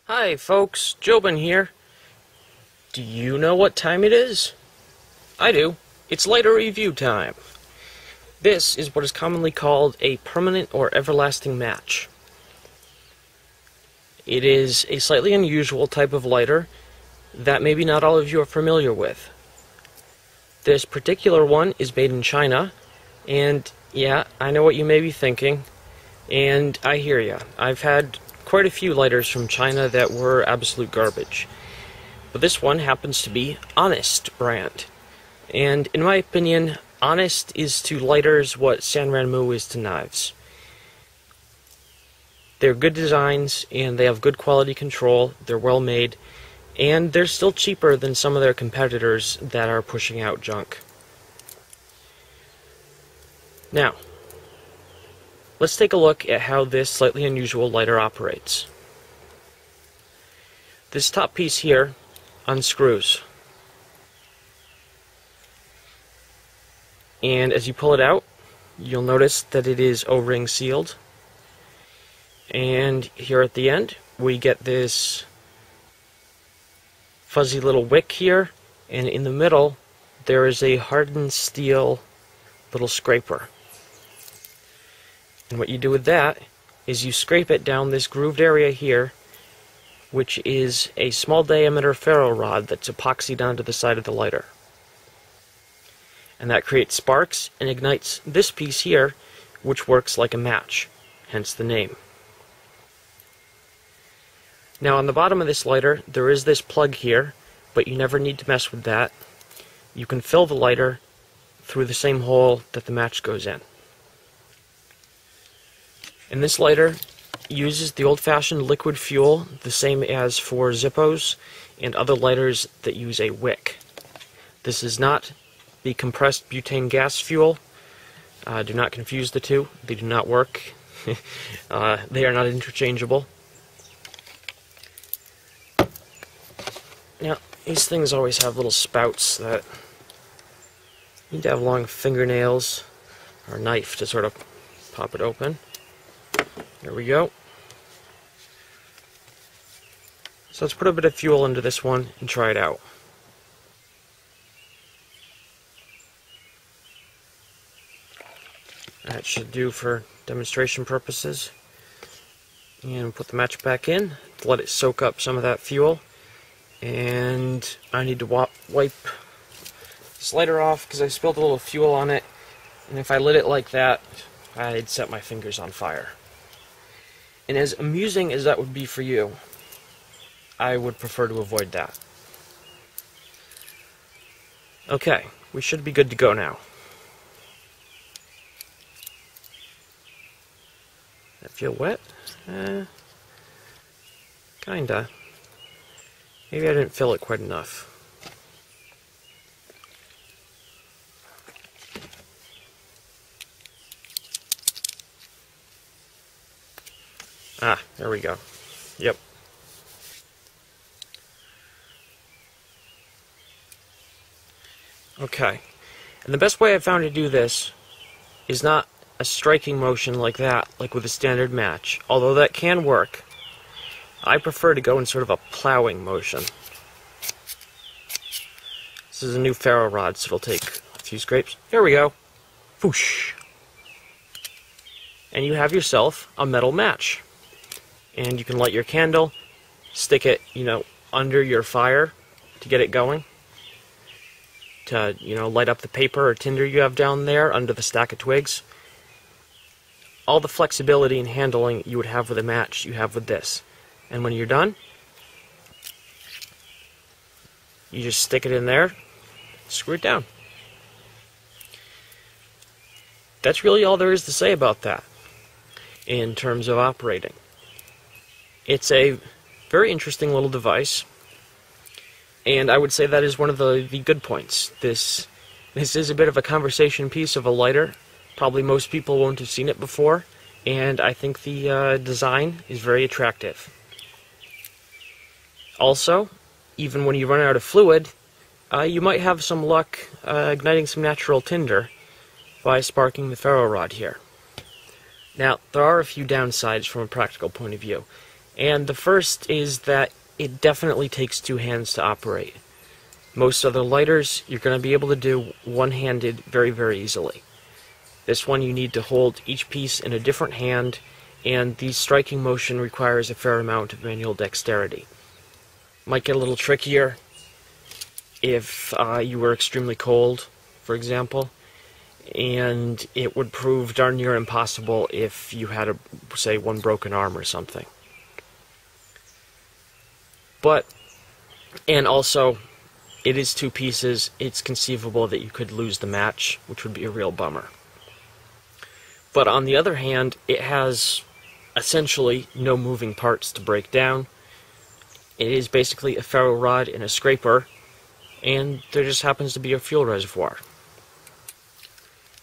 Hi folks, Jobin here. Do you know what time it is? I do. It's lighter review time. This is what is commonly called a permanent or everlasting match. It is a slightly unusual type of lighter that maybe not all of you are familiar with. This particular one is made in China, and yeah, I know what you may be thinking, and I hear ya. I've had quite a few lighters from China that were absolute garbage. But this one happens to be Honest brand. And in my opinion, Honest is to lighters what Sanrenmu is to knives. They're good designs, and they have good quality control, they're well made, and they're still cheaper than some of their competitors that are pushing out junk. Now, let's take a look at how this slightly unusual lighter operates. This top piece here unscrews. And as you pull it out, you'll notice that it is O-ring sealed. And here at the end, we get this fuzzy little wick here, and in the middle, there is a hardened steel little scraper. And what you do with that is you scrape it down this grooved area here, which is a small diameter ferro rod that's epoxied onto the side of the lighter. And that creates sparks and ignites this piece here, which works like a match, hence the name. Now on the bottom of this lighter, there is this plug here, but you never need to mess with that. You can fill the lighter through the same hole that the match goes in. And this lighter uses the old-fashioned liquid fuel, the same as for Zippos and other lighters that use a wick. This is not the compressed butane gas fuel. Do not confuse the two. They do not work. They are not interchangeable. Now, these things always have little spouts that you need to have long fingernails or a knife to sort of pop it open. There we go. So let's put a bit of fuel into this one and try it out. That should do for demonstration purposes. And put the match back in to let it soak up some of that fuel. And I need to wipe this lighter off because I spilled a little fuel on it. And if I lit it like that, I'd set my fingers on fire. And as amusing as that would be for you, I would prefer to avoid that. Okay, we should be good to go now. That feel wet? Kinda. Maybe I didn't fill it quite enough. Ah, there we go. Yep. Okay. And the best way I've found to do this is not a striking motion like that, like with a standard match, although that can work. I prefer to go in sort of a plowing motion. This is a new ferro rod, so it'll take a few scrapes. Here we go. Whoosh. And you have yourself a metal match. And you can light your candle, stick it, under your fire to get it going. To, light up the paper or tinder you have down there under the stack of twigs. All the flexibility and handling you would have with a match, you have with this. And when you're done, you just stick it in there, screw it down. That's really all there is to say about that in terms of operating. It's a very interesting little device, and I would say that is one of the good points. This is a bit of a conversation piece of a lighter. Probably most people won't have seen it before, and I think the design is very attractive. Also, even when you run out of fluid, you might have some luck igniting some natural tinder by sparking the ferro rod here. Now, there are a few downsides from a practical point of view. And the first is that it definitely takes two hands to operate. Most other lighters you're going to be able to do one-handed very, very easily. This one you need to hold each piece in a different hand, and the striking motion requires a fair amount of manual dexterity. Might get a little trickier if you were extremely cold, for example, and it would prove darn near impossible if you had, say, one broken arm or something. And also, it is two pieces. It's conceivable that you could lose the match, which would be a real bummer. But on the other hand, it has essentially no moving parts to break down. It is basically a ferro rod and a scraper, and there just happens to be a fuel reservoir.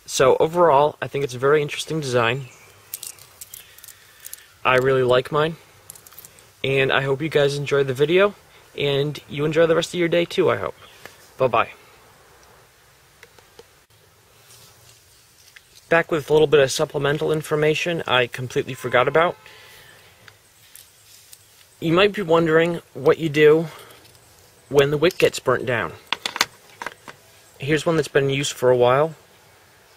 So overall, I think it's a very interesting design. I really like mine, and I hope you guys enjoyed the video, and you enjoy the rest of your day too, I hope. Bye-bye. Back with a little bit of supplemental information I completely forgot about. You might be wondering what you do when the wick gets burnt down. Here's one that's been in use for a while,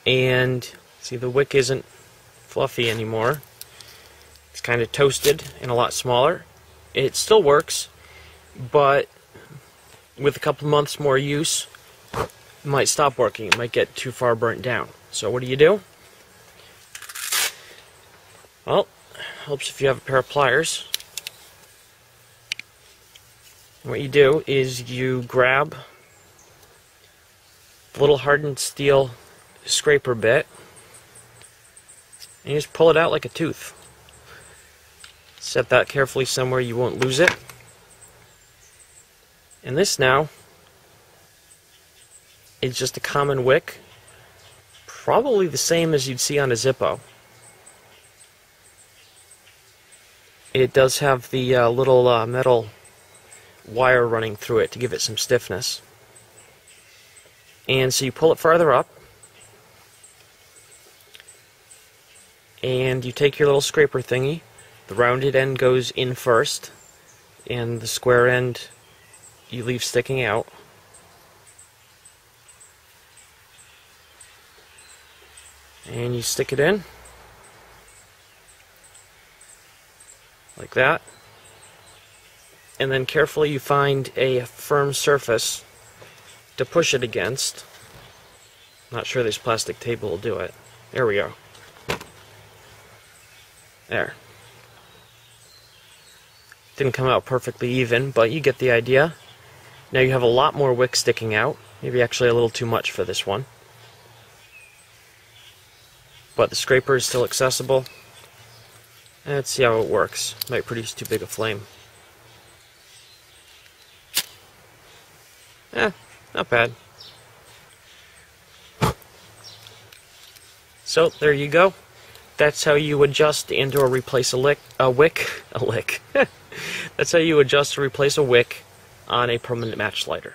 and see, the wick isn't fluffy anymore. It's kind of toasted and a lot smaller. It still works, but with a couple months more use, it might stop working. It might get too far burnt down. So what do? Well, helps if you have a pair of pliers. What you do is you grab the little hardened steel scraper bit and you just pull it out like a tooth. Set that carefully somewhere you won't lose it. And this now is just a common wick, probably the same as you'd see on a Zippo. It does have the little metal wire running through it to give it some stiffness. And so you pull it farther up, and you take your little scraper thingy. The rounded end goes in first, and the square end you leave sticking out. And you stick it in like that, and then carefully you find a firm surface to push it against. Not sure this plastic table will do it. There we go. There. Didn't come out perfectly even, but you get the idea. Now you have a lot more wick sticking out, maybe actually a little too much for this one. But the scraper is still accessible. Let's see how it works. Might produce too big a flame. Not bad. So there you go. That's how you adjust and or replace a wick. That's how you adjust or replace a wick on a permanent match lighter.